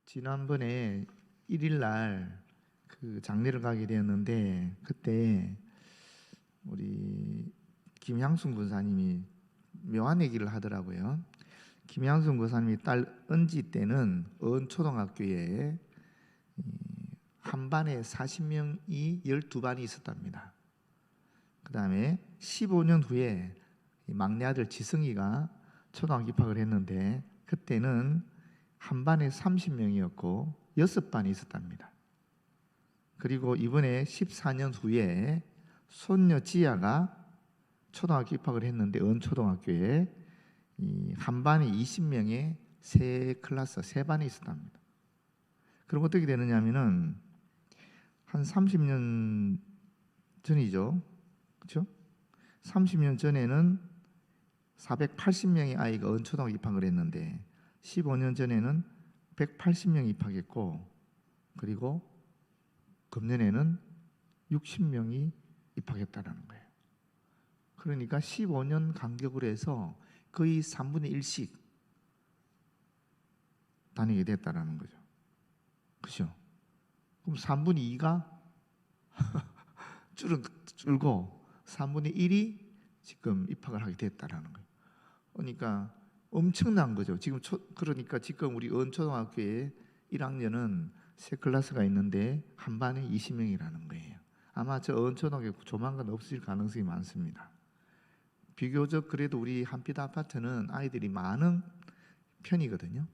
지난번에 1일 날 그 장례를 가게 되었는데 그때 우리 김향순 군사님이 묘한 얘기를 하더라고요. 김향순 군사님이 딸 은지 때는 언초등학교에 한 반에 40명이 12반이 있었답니다. 그 다음에 15년 후에 막내 아들 지승이가 초등학교 입학을 했는데 그때는 한 반에 30명이었고 6반이 있었답니다. 그리고 이번에 14년 후에 손녀 지아가 초등학교 입학을 했는데 언초등학교에 한 반에 20명의 세 클래스, 세 반이 있었답니다. 그럼 어떻게 되느냐 하면은 한 30년 전이죠. 그렇죠? 30년 전에는 480명의 아이가 언초등학교 입학을 했는데 15년 전에는 180명이 입학했고 그리고 금년에는 60명이 입학했다는 거예요. 그러니까 15년 간격으로 해서 거의 3분의 1씩 다니게 됐다는 거죠. 그렇죠? 그럼 3분의 2가 줄고 3분의 1이 지금 입학을 하게 됐다는 거예요. 그러니까 엄청난 거죠. 그러니까 지금 우리 언초등학교에 1학년은 세 클래스가 있는데 한 반에 20명이라는 거예요. 아마 저 언초등학교 조만간 없어질 가능성이 많습니다. 비교적 그래도 우리 한빛 아파트는 아이들이 많은 편이거든요.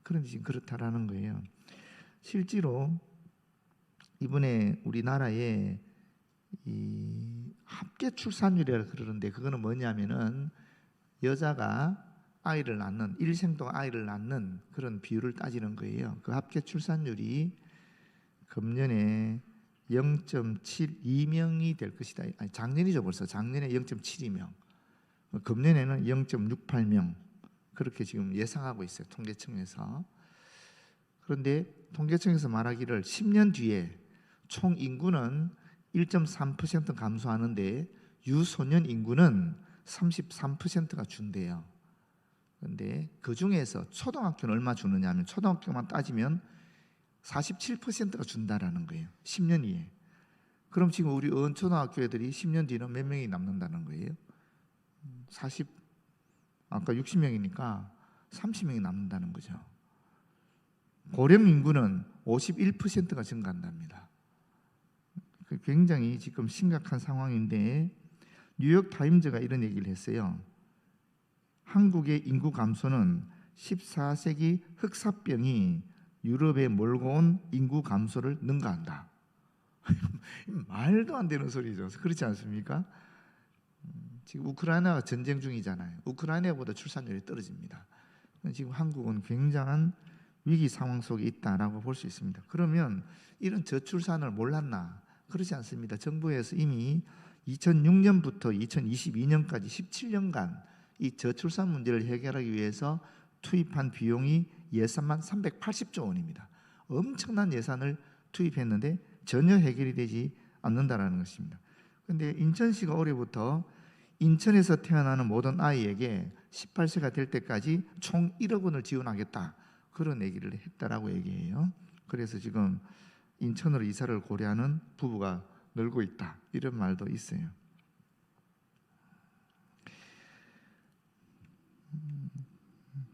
그런데 지금 그렇다라는 거예요. 실제로 이번에 우리나라에 이 합계 출산율이라 그러는데 그거는 뭐냐면은 여자가 아이를 낳는 일생 동안 아이를 낳는 그런 비율을 따지는 거예요. 그 합계 출산율이 금년에 0.72명이 될 것이다. 아니, 작년이죠 벌써. 작년에 0.72명. 금년에는 0.68명. 그렇게 지금 예상하고 있어요. 통계청에서. 그런데 통계청에서 말하기를 10년 뒤에 총 인구는 1.3% 감소하는데 유소년 인구는 33%가 준대요. 그런데 그 중에서 초등학교는 얼마 주느냐 하면 초등학교만 따지면 47%가 준다라는 거예요. 10년 이에. 그럼 지금 우리 언초등학교 애들이 10년 뒤는 몇 명이 남는다는 거예요? 아까 60명이니까 30명이 남는다는 거죠. 고령 인구는 51%가 증가한답니다. 굉장히 지금 심각한 상황인데 뉴욕 타임즈가 이런 얘기를 했어요. 한국의 인구 감소는 14세기 흑사병이 유럽에 몰고 온 인구 감소를 능가한다. 말도 안 되는 소리죠. 그렇지 않습니까? 지금 우크라이나가 전쟁 중이잖아요. 우크라이나보다 출산율이 떨어집니다. 지금 한국은 굉장한 위기 상황 속에 있다라고 볼 수 있습니다. 그러면 이런 저출산을 몰랐나? 그렇지 않습니다. 정부에서 이미 2006년부터 2022년까지 17년간 이 저출산 문제를 해결하기 위해서 투입한 비용이 예산만 380조 원입니다. 엄청난 예산을 투입했는데 전혀 해결이 되지 않는다라는 것입니다. 그런데 인천시가 올해부터 인천에서 태어나는 모든 아이에게 18세가 될 때까지 총 1억 원을 지원하겠다 그런 얘기를 했다라고 얘기해요. 그래서 지금 인천으로 이사를 고려하는 부부가 늘고 있다 이런 말도 있어요.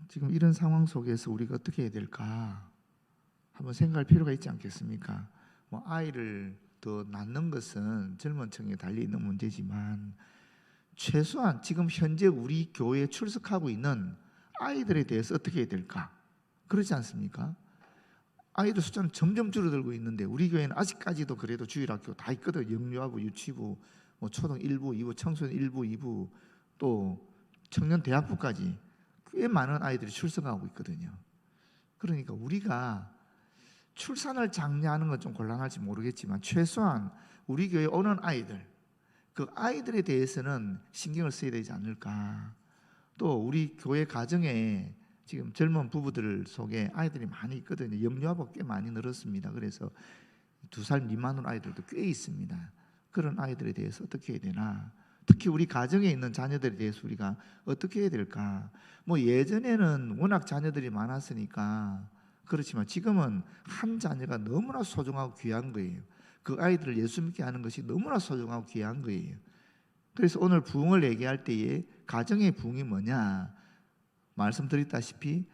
지금 이런 상황 속에서 우리가 어떻게 해야 될까 한번 생각할 필요가 있지 않겠습니까? 뭐 아이를 더 낳는 것은 젊은 층에 달려있는 문제지만 최소한 지금 현재 우리 교회에 출석하고 있는 아이들에 대해서 어떻게 해야 될까? 그렇지 않습니까? 아이들 숫자는 점점 줄어들고 있는데 우리 교회는 아직까지도 그래도 주일학교 다 있거든. 영유아부, 유치부, 뭐 초등 1부, 2부, 청소년 1부, 2부 또 청년 대학부까지 꽤 많은 아이들이 출석하고 있거든요. 그러니까 우리가 출산을 장려하는 건 좀 곤란할지 모르겠지만 최소한 우리 교회에 오는 아이들 그 아이들에 대해서는 신경을 써야 되지 않을까. 또 우리 교회 가정에 지금 젊은 부부들 속에 아이들이 많이 있거든요. 영유아부가 꽤 많이 늘었습니다. 그래서 2살 미만으로 아이들도 꽤 있습니다. 그런 아이들에 대해서 어떻게 해야 되나. 특히 우리 가정에 있는 자녀들에 대해서 우리가 어떻게 해야 될까. 뭐 예전에는 워낙 자녀들이 많았으니까 그렇지만 지금은 한 자녀가 너무나 소중하고 귀한 거예요. 그 아이들을 예수 믿게 하는 것이 너무나 소중하고 귀한 거예요. 그래서 오늘 부흥을 얘기할 때에 가정의 부흥이 뭐냐? 말씀드렸다시피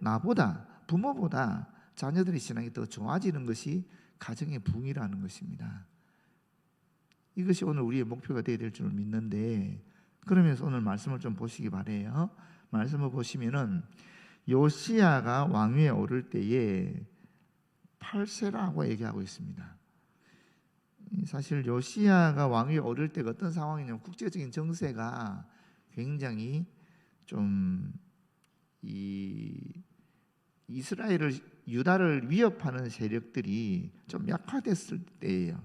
나보다, 부모보다 자녀들의 신앙이 더 좋아지는 것이 가정의 부흥이라는 것입니다. 이것이 오늘 우리의 목표가 되어야 될 줄 믿는데, 그러면서 오늘 말씀을 좀 보시기 바래요. 말씀을 보시면은 요시야가 왕위에 오를 때에 8세라고 얘기하고 있습니다. 사실 요시야가 왕위에 오를 때가 어떤 상황이냐면 국제적인 정세가 굉장히 좀 이스라엘을, 유다를 위협하는 세력들이 좀 약화됐을 때예요.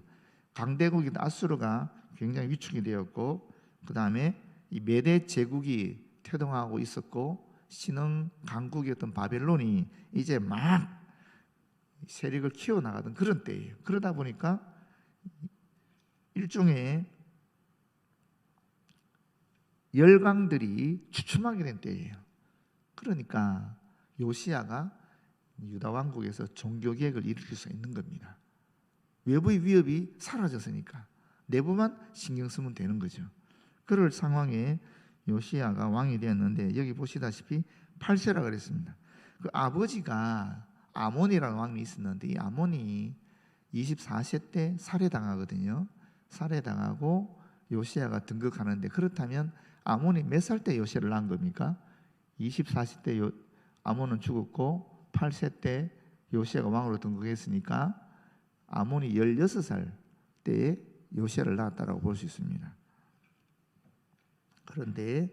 강대국인 아수르가 굉장히 위축이 되었고, 그 다음에 이 메대 제국이 태동하고 있었고, 신흥 강국이었던 바벨론이 이제 막 세력을 키워나가던 그런 때예요. 그러다 보니까 일종의 열강들이 주춤하게 된 때예요. 그러니까 요시야가 유다 왕국에서 종교개혁을 일으킬 수 있는 겁니다. 외부의 위협이 사라졌으니까 내부만 신경 쓰면 되는 거죠. 그럴 상황에 요시야가 왕이 되었는데, 여기 보시다시피 8세라 그랬습니다. 그 아버지가 아몬이라는 왕이 있었는데, 이 아몬이 24세 때 살해당하거든요. 살해당하고 요시야가 등극하는데, 그렇다면 아몬이 몇 살 때 요시야를 낳은 겁니까? 24세 때 아몬은 죽었고 8세 때 요시야가 왕으로 등극했으니까 아몬이 16살 때에 요시야를 낳았다라고 볼 수 있습니다. 그런데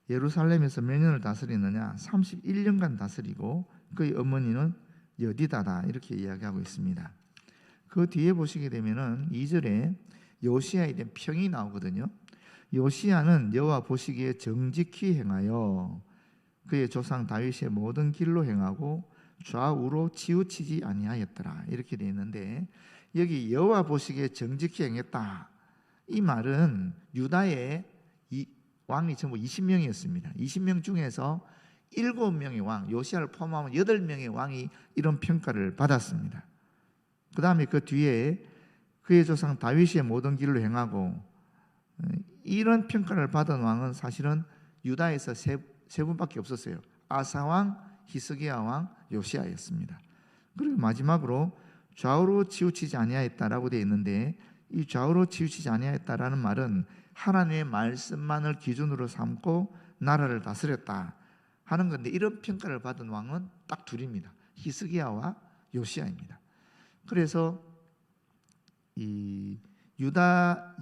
예루살렘에서 몇 년을 다스리느냐? 31년간 다스리고 그의 어머니는 여디다다, 이렇게 이야기하고 있습니다. 그 뒤에 보시게 되면은 2절에 요시야에 대한 평이 나오거든요. 요시야는 여호와 보시기에 정직히 행하여 그의 조상 다윗의 모든 길로 행하고 좌우로 치우치지 아니하였더라, 이렇게 되어 있는데, 여기 여호와 보시기에 정직히 행했다, 이 말은 유다의 왕이 전부 20명이었습니다. 20명 중에서 7명의 왕, 요시야를 포함하면 8명의 왕이 이런 평가를 받았습니다. 그 다음에 그 뒤에 그의 조상 다윗의 모든 길로 행하고, 이런 평가를 받은 왕은 사실은 유다에서 세 분밖에 없었어요. 아사왕, 히스기야왕, 요시야였습니다. 그리고 마지막으로 좌우로 치우치지 아니하였다라고 되어 있는데, 이 좌우로 치우치지 아니하였다라는 말은 하나님의 말씀만을 기준으로 삼고 나라를 다스렸다 하는 건데, 이런 평가를 받은 왕은 딱 둘입니다. 히스기야와 요시야입니다. 그래서 이 유다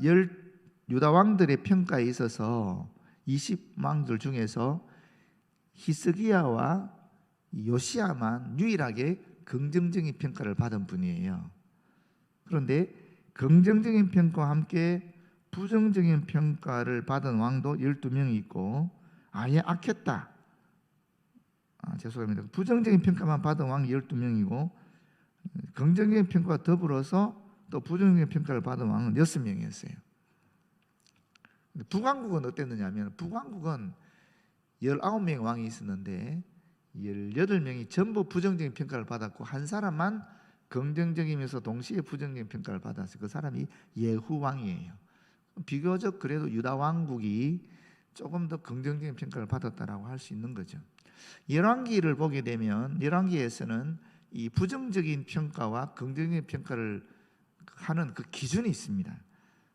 왕들의 평가에 있어서 20왕들 중에서 히스기야와 요시야만 유일하게 긍정적인 평가를 받은 분이에요. 그런데 긍정적인 평가와 함께 부정적인 평가를 받은 왕도 12명이 있고, 아예 악했다, 죄송합니다. 부정적인 평가만 받은 왕이 12명이고 긍정적인 평가와 더불어서 또 부정적인 평가를 받은 왕은 6명이었어요. 북왕국은 어땠느냐 하면, 북왕국은 19명의 왕이 있었는데 18명이 전부 부정적인 평가를 받았고, 한 사람만 긍정적이면서 동시에 부정적인 평가를 받았어요. 그 사람이 예후 왕이에요. 비교적 그래도 유다 왕국이 조금 더 긍정적인 평가를 받았다라고 할 수 있는 거죠. 열왕기를 보게 되면 열왕기에서는 이 부정적인 평가와 긍정적인 평가를 하는 그 기준이 있습니다.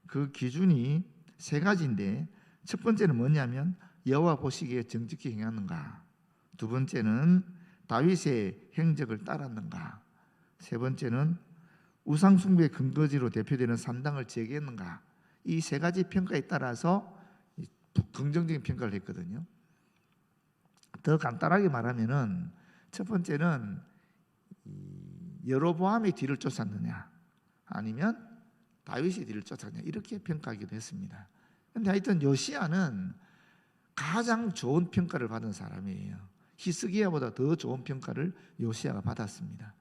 그 기준이 세 가지인데, 첫 번째는 뭐냐면 여호와 보시기에 정직히 행하는가, 두 번째는 다윗의 행적을 따랐는가, 세 번째는 우상 숭배의 근거지로 대표되는 산당을 재개했는가. 이 세 가지 평가에 따라서 긍정적인 평가를 했거든요. 더 간단하게 말하면은, 첫 번째는 여로보암의 뒤를 쫓았느냐 아니면 다윗의 뒤를 쫓았느냐, 이렇게 평가하기도 했습니다. 그런데 하여튼 요시야는 가장 좋은 평가를 받은 사람이에요. 히스기야보다 더 좋은 평가를 요시야가 받았습니다.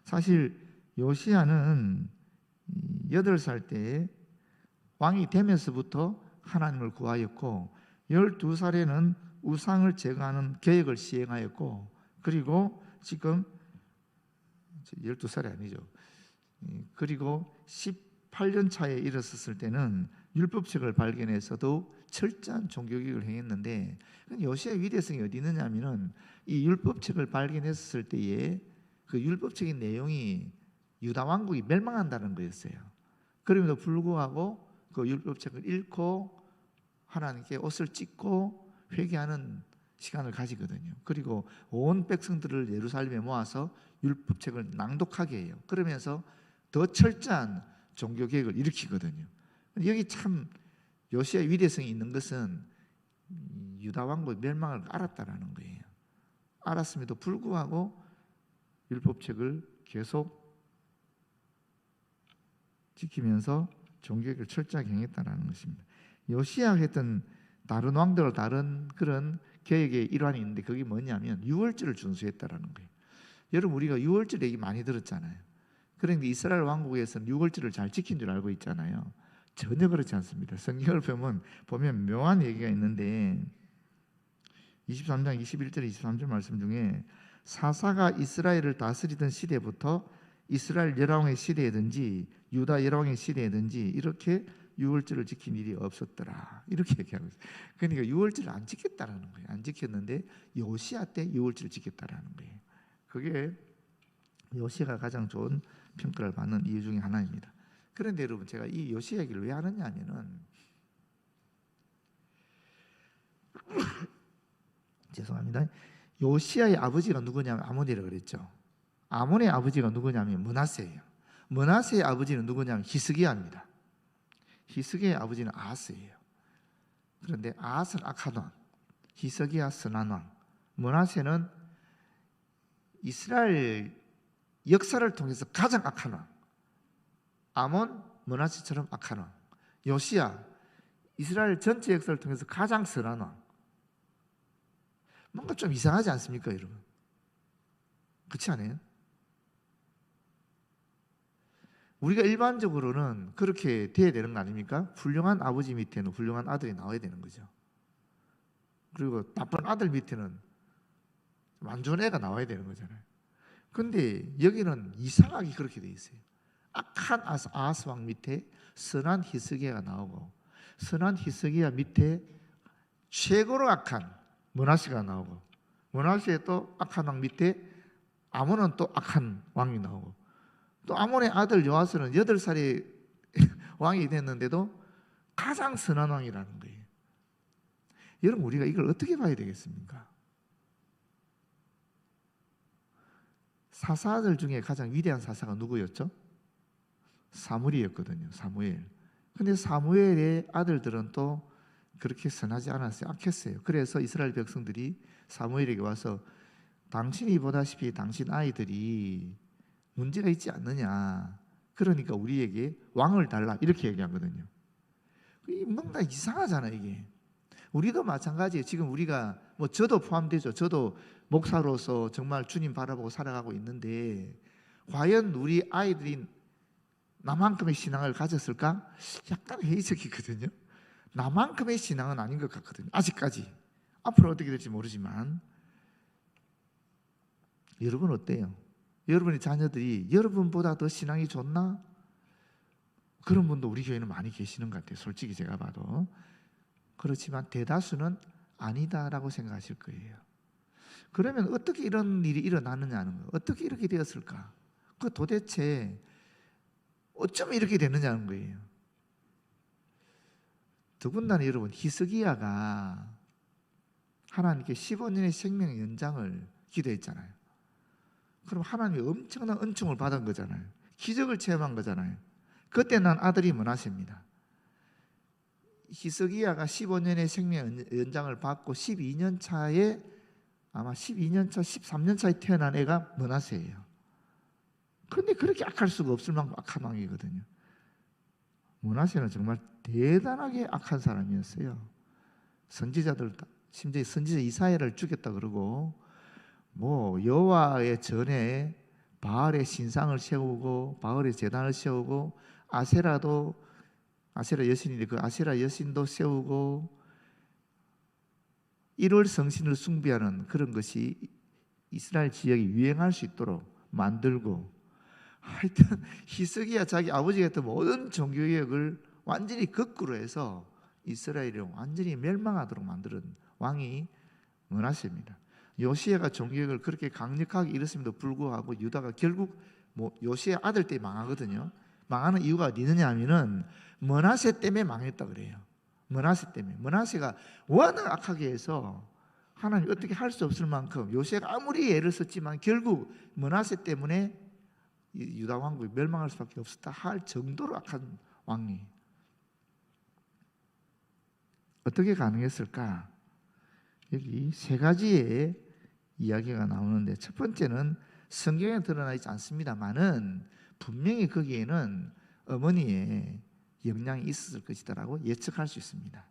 사실 요시야는 8살 때 왕이 되면서부터 하나님을 구하였고, 12살에는 우상을 제거하는 계획을 시행하였고, 그리고 지금 12살이 아니죠. 그리고 18년 차에 일었을 때는 율법책을 발견해서도 철저한 종교개혁을 행했는데, 요시아의 위대성이 어디 있느냐면은 이 율법책을 발견했을 때에 그 율법책의 내용이 유다 왕국이 멸망한다는 거였어요. 그럼에도 불구하고 그 율법책을 읽고 하나님께 옷을 찢고 회개하는 시간을 가지거든요. 그리고 온 백성들을 예루살렘에 모아서 율법책을 낭독하게 해요. 그러면서 더 철저한 종교개혁을 일으키거든요. 여기 참 요시아의 위대성이 있는 것은 유다 왕국의 멸망을 알았다라는 거예요. 알았음에도 불구하고 율법책을 계속 지키면서 종교개혁을 철저하게 행했다는 것입니다. 요시아가 했던 다른 왕들과 다른 그런 계획의 일환이 있는데, 그게 뭐냐면 유월절을 준수했다라는 거예요. 여러분, 우리가 유월절 얘기 많이 들었잖아요. 그런데 이스라엘 왕국에서는 유월절을 잘 지킨 줄 알고 있잖아요. 전혀 그렇지 않습니다. 성경을 보면 묘한 얘기가 있는데 23장 21절 23절 말씀 중에 사사가 이스라엘을 다스리던 시대부터 이스라엘 열왕의 시대에든지 유다 열왕의 시대에든지 이렇게 유월절을 지킨 일이 없었더라, 이렇게 얘기하고 있어요. 그러니까 유월절을 안 지켰다라는 거예요. 안 지켰는데 요시아 때 유월절을 지켰다라는 거예요. 그게 요시아가 가장 좋은 평가를 받는 이유 중에 하나입니다. 그런데 여러분, 제가 이 요시아 얘기를 왜 하느냐 하면은 죄송합니다. 요시아의 아버지가 누구냐면 아몬이라고 그랬죠. 아몬의 아버지가 누구냐면 므낫세예요. 므낫세의 아버지는 누구냐면 히스기야입니다. 히스기야의 아버지는 아하스예요. 그런데 아하스는 악한 왕, 히스기야 선한 왕, 므낫세는 이스라엘 역사를 통해서 가장 악한 왕. 아몬, 므낫세처럼 악한 왕. 요시야, 이스라엘 전체 역사를 통해서 가장 선한 왕. 뭔가 좀 이상하지 않습니까, 여러분? 그렇지 않아요? 우리가 일반적으로는 그렇게 돼야 되는 거 아닙니까? 훌륭한 아버지 밑에는 훌륭한 아들이 나와야 되는 거죠. 그리고 나쁜 아들 밑에는 안 좋은 애가 나와야 되는 거잖아요. 근데 여기는 이상하게 그렇게 돼 있어요. 악한 아하스 왕 밑에 선한 히스기야가 나오고, 선한 히스기야 밑에 최고로 악한 므낫세가 나오고, 므낫세의 또 악한 왕 밑에 아몬은 또 악한 왕이 나오고, 또 아몬의 아들 요아스는 8살에 왕이 됐는데도 가장 선한 왕이라는 거예요. 여러분, 우리가 이걸 어떻게 봐야 되겠습니까? 사사들 중에 가장 위대한 사사가 누구였죠? 사무엘이었거든요. 사무엘. 근데 사무엘의 아들들은 또 그렇게 선하지 않았어요. 악했어요. 그래서 이스라엘 백성들이 사무엘에게 와서 당신이 보다시피 당신 아이들이 문제가 있지 않느냐, 그러니까 우리에게 왕을 달라, 이렇게 얘기하거든요. 뭔가 이상하잖아요. 이게 우리도 마찬가지예요. 지금 우리가 저도 포함되죠. 저도 목사로서 정말 주님 바라보고 살아가고 있는데, 과연 우리 아이들이 나만큼의 신앙을 가졌을까? 약간 회의적이거든요. 나만큼의 신앙은 아닌 것 같거든요. 아직까지. 앞으로 어떻게 될지 모르지만. 여러분 어때요? 여러분의 자녀들이 여러분보다 더 신앙이 좋나? 그런 분도 우리 교회는 많이 계시는 것 같아요. 솔직히 제가 봐도. 그렇지만 대다수는 아니다라고 생각하실 거예요. 그러면 어떻게 이런 일이 일어나느냐는 거예요. 어떻게 이렇게 되었을까? 그 도대체 어쩜 이렇게 되느냐는 거예요. 더군다나 여러분, 히스기야가 하나님께 15년의 생명 연장을 기도했잖아요. 그럼 하나님이 엄청난 은총을 받은 거잖아요. 기적을 체험한 거잖아요. 그때 난 아들이 므낫세입니다. 히스기야가 15년의 생명 연장을 받고 12년 차에, 아마 12년 차, 13년 차에 태어난 애가 므낫세예요. 그런데 그렇게 악할 수가 없을 만큼 악한 왕이거든요. 므낫세는 정말 대단하게 악한 사람이었어요. 선지자들, 심지어 선지자 이사야를 죽였다 그러고, 여호와의 전에 바알의 신상을 세우고 바알의 제단을 세우고, 아세라 여신인데 그 아세라 여신도 세우고 1월 성신을 숭배하는 그런 것이 이스라엘 지역이 유행할 수 있도록 만들고, 하여튼 히스기야 자기 아버지가 했던 모든 종교개혁을 완전히 거꾸로 해서 이스라엘을 완전히 멸망하도록 만드는 왕이 므낫세입니다. 요시야가 종교개혁을 그렇게 강력하게 일었음에도 불구하고 유다가 결국 요시야 아들 때 망하거든요. 망하는 이유가 어디 있느냐 하면은 므낫세 때문에 망했다 그래요. 므낫세 때문에. 므낫세가 워낙 악하게 해서 하나님이 어떻게 할 수 없을 만큼 요시야가 아무리 애를 썼지만 결국 므낫세 때문에 유다 왕국이 멸망할 수밖에 없었다 할 정도로 악한 왕이. 어떻게 가능했을까? 여기 세 가지의 이야기가 나오는데, 첫 번째는 성경에 드러나 있지 않습니다만은 분명히 거기에는 어머니의 영향이 있었을 것이다라고 예측할 수 있습니다.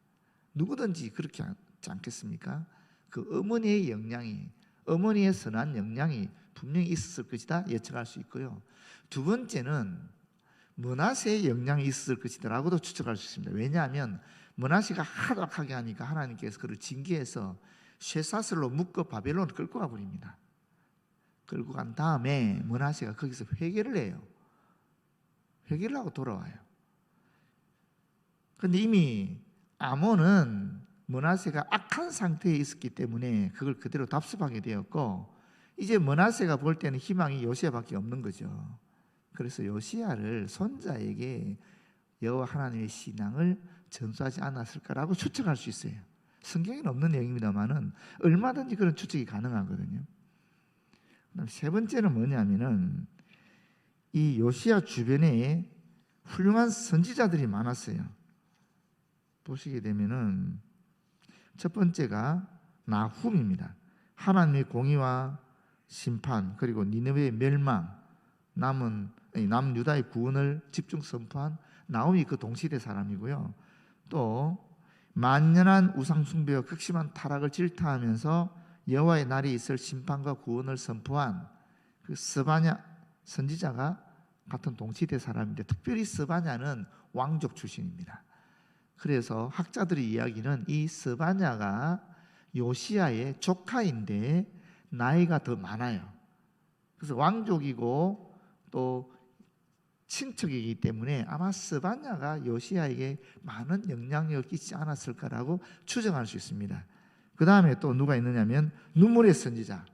누구든지 그렇게 하지 않겠습니까? 그 어머니의 영향이, 어머니의 선한 영향이 분명히 있었을 것이다 예측할 수 있고요. 두 번째는 므낫세의 영향이 있었을 것이다라고도 추측할 수 있습니다. 왜냐하면 므낫세가 하도 악하게 하니까 하나님께서 그를 징계해서 쇠사슬로 묶어 바벨론을 끌고 가버립니다. 끌고 간 다음에 므낫세가 거기서 회개를 해요. 회개를 하고 돌아와요. 그런데 이미 아몬은 므낫세가 악한 상태에 있었기 때문에 그걸 그대로 답습하게 되었고, 이제 므낫세가 볼 때는 희망이 요시야밖에 없는 거죠. 그래서 요시야를 손자에게 여호와 하나님의 신앙을 전수하지 않았을까라고 추측할 수 있어요. 성경에는 없는 내용입니다만은 얼마든지 그런 추측이 가능하거든요. 그다음 세 번째는 뭐냐면은 이 요시야 주변에 훌륭한 선지자들이 많았어요. 보시게 되면은 첫 번째가 나훔입니다. 하나님의 공의와 심판, 그리고 니느웨의 멸망, 남유다의 구원을 집중 선포한 나훔이 그 동시대 사람이고요. 또 만연한 우상 숭배와 극심한 타락을 질타하면서 여호와의 날이 있을 심판과 구원을 선포한 그 스바냐 선지자가 같은 동시대 사람인데, 특별히 스바냐는 왕족 출신입니다. 그래서 학자들의 이야기는 이 스바냐가 요시야의 조카인데 나이가 더 많아요. 그래서 왕족이고 또 친척이기 때문에 아마 스바냐가 요시야에게 많은 영향력을 끼치지 않았을까라고 추정할 수 있습니다. 그 다음에 또 누가 있느냐면 눈물의 선지자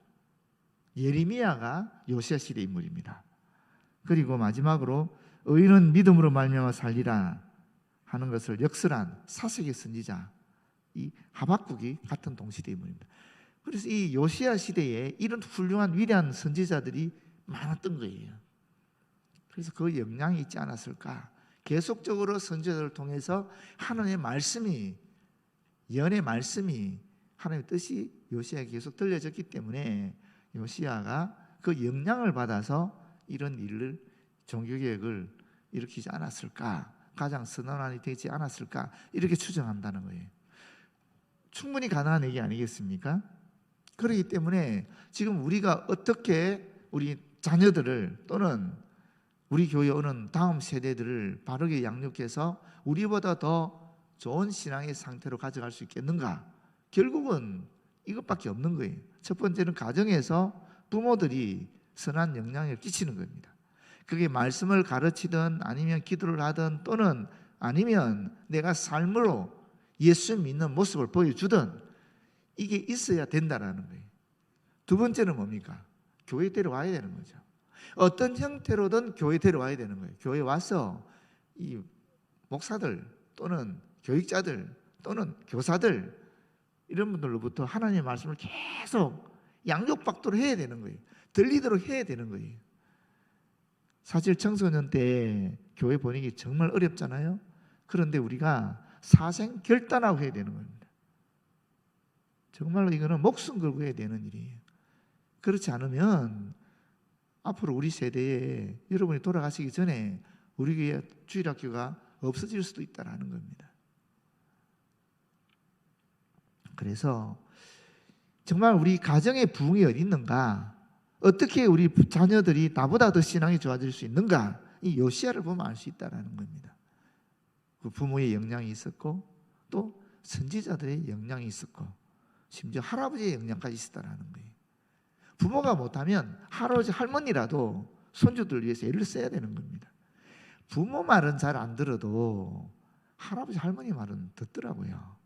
예레미야가 요시야 시대 인물입니다. 그리고 마지막으로 의인은 믿음으로 말미암아 살리라 하는 것을 역설한 사색의 선지자 이 하박국이 같은 동시대 인물입니다. 그래서 이 요시야 시대에 이런 훌륭한 위대한 선지자들이 많았던 거예요. 그래서 그 영향이 있지 않았을까? 계속적으로 선지자들을 통해서 하나님의 말씀이, 예언의 말씀이, 하나님의 뜻이 요시야에게 계속 들려졌기 때문에 요시야가 그 영향을 받아서 이런 일을, 종교개혁을 일으키지 않았을까? 가장 선언안이 되지 않았을까? 이렇게 추정한다는 거예요. 충분히 가능한 얘기 아니겠습니까? 그렇기 때문에 지금 우리가 어떻게 우리 자녀들을 또는 우리 교회 오는 다음 세대들을 바르게 양육해서 우리보다 더 좋은 신앙의 상태로 가져갈 수 있겠는가? 결국은 이것밖에 없는 거예요. 첫 번째는 가정에서 부모들이 선한 영향을 끼치는 겁니다. 그게 말씀을 가르치든 아니면 기도를 하든 또는 아니면 내가 삶으로 예수 믿는 모습을 보여주든 이게 있어야 된다라는 거예요. 두 번째는 뭡니까? 교회 데려와야 되는 거죠. 어떤 형태로든 교회 데려와야 되는 거예요. 교회 와서 이 목사들 또는 교육자들 또는 교사들 이런 분들로부터 하나님의 말씀을 계속 양육받도록 해야 되는 거예요. 들리도록 해야 되는 거예요. 사실 청소년 때 교회 보내기 정말 어렵잖아요. 그런데 우리가 사생 결단하고 해야 되는 겁니다. 정말로 이거는 목숨 걸고 해야 되는 일이에요. 그렇지 않으면 앞으로 우리 세대에 여러분이 돌아가시기 전에 우리 교회 주일학교가 없어질 수도 있다는 겁니다. 그래서 정말 우리 가정의 부흥이 어디 있는가? 어떻게 우리 자녀들이 나보다 더 신앙이 좋아질 수 있는가? 이 요시야를 보면 알 수 있다는 겁니다. 그 부모의 영향이 있었고 또 선지자들의 영향이 있었고 심지어 할아버지의 영향까지 있었다는 거예요. 부모가 못하면 할아버지 할머니라도 손주들 위해서 애를 써야 되는 겁니다. 부모 말은 잘 안 들어도 할아버지 할머니 말은 듣더라고요.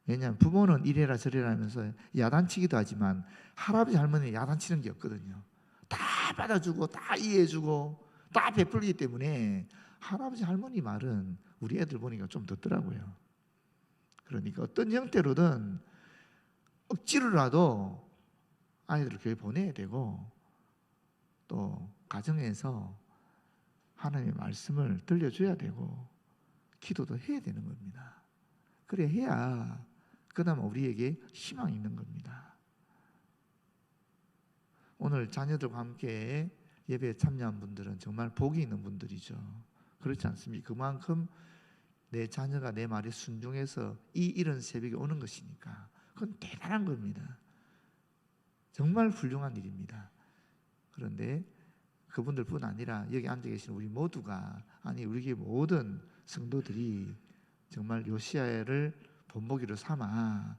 왜냐하면 부모는 이래라 저래라 하면서 야단치기도 하지만 할아버지 할머니는 야단치는 게 없거든요. 다 받아주고 다 이해해주고 다 베풀기 때문에 할아버지 할머니 말은 우리 애들 보니까 좀 듣더라고요. 그러니까 어떤 형태로든 억지로라도 아이들을 교회 보내야 되고 또 가정에서 하나님의 말씀을 들려줘야 되고 기도도 해야 되는 겁니다. 그래 해야 그나마 우리에게 희망이 있는 겁니다. 오늘 자녀들과 함께 예배에 참여한 분들은 정말 복이 있는 분들이죠. 그렇지 않습니까? 그만큼 내 자녀가 내 말에 순종해서 이 이른 새벽에 오는 것이니까 그건 대단한 겁니다. 정말 훌륭한 일입니다. 그런데 그분들뿐 아니라 여기 앉아 계신 우리 모두가, 아니 우리 교회 모든 성도들이 정말 요시야를 본보기로 삼아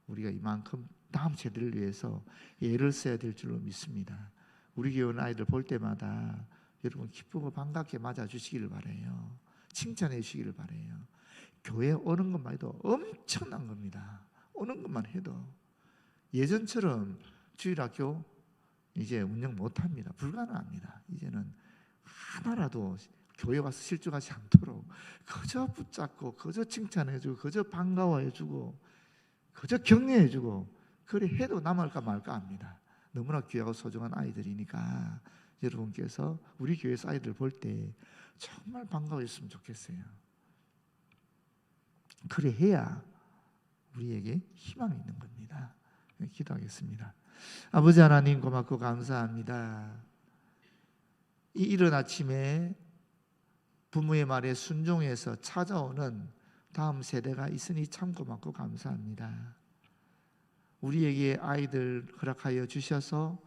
우리가 이만큼 다음 세대를 위해서 애를 써야 될 줄로 믿습니다. 우리 교회 오는 아이들 볼 때마다 여러분 기쁘고 반갑게 맞아주시기를 바라요. 칭찬해 주시기를 바라요. 교회 오는 것만 해도 엄청난 겁니다. 오는 것만 해도 예전처럼 주일학교 이제 운영 못합니다. 불가능합니다. 이제는 하나라도 교회 와서 실족하지 않도록 그저 붙잡고 그저 칭찬해주고 그저 반가워해주고 그저 격려해주고 그래 해도 남을까 말까 합니다. 너무나 귀하고 소중한 아이들이니까 여러분께서 우리 교회에서 아이들 볼 때 정말 반가워했으면 좋겠어요. 그래 해야 우리에게 희망이 있는 겁니다. 기도하겠습니다. 아버지 하나님 고맙고 감사합니다. 이 이른 아침에 부모의 말에 순종해서 찾아오는 다음 세대가 있으니 참 고맙고 감사합니다. 우리에게 아이들 허락하여 주셔서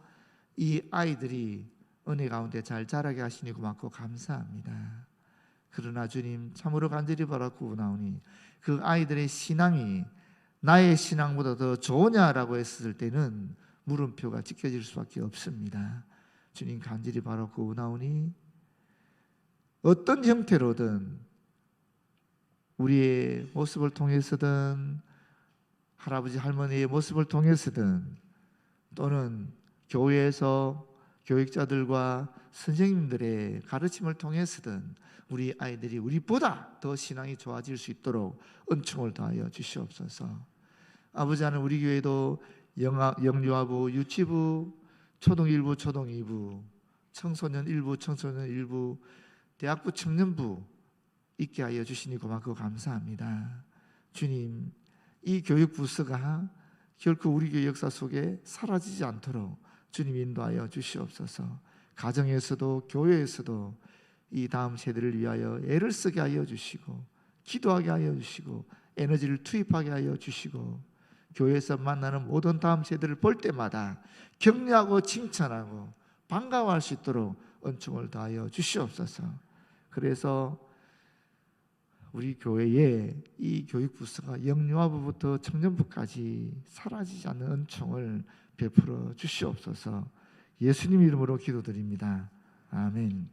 이 아이들이 은혜 가운데 잘 자라게 하시니 고맙고 감사합니다. 그러나 주님 참으로 간절히 바라고 나오니 그 아이들의 신앙이 나의 신앙보다 더 좋으냐라고 했을 때는 물음표가 찍혀질 수밖에 없습니다. 주님 간절히 바라고 나오니 어떤 형태로든 우리의 모습을 통해서든 할아버지 할머니의 모습을 통해서든 또는 교회에서 교육자들과 선생님들의 가르침을 통해서든 우리 아이들이 우리보다 더 신앙이 좋아질 수 있도록 은총을 더하여 주시옵소서. 아버지 하나님 우리 교회도 영유아부, 유치부, 초등 1부, 초등 2부, 청소년 1부, 청소년 1부, 대학부, 청년부 있게 하여 주시니 고맙고 감사합니다. 주님 이 교육 부서가 결코 우리 교회 역사 속에 사라지지 않도록 주님 인도하여 주시옵소서. 가정에서도 교회에서도 이 다음 세대를 위하여 애를 쓰게 하여 주시고 기도하게 하여 주시고 에너지를 투입하게 하여 주시고 교회에서 만나는 모든 다음 세대를 볼 때마다 격려하고 칭찬하고 반가워할 수 있도록 은총을 더하여 주시옵소서. 그래서 우리 교회에 이 교육 부서가 영유아부부터 청년부까지 사라지지 않는 은총을 베풀어 주시옵소서. 예수님 이름으로 기도드립니다. 아멘.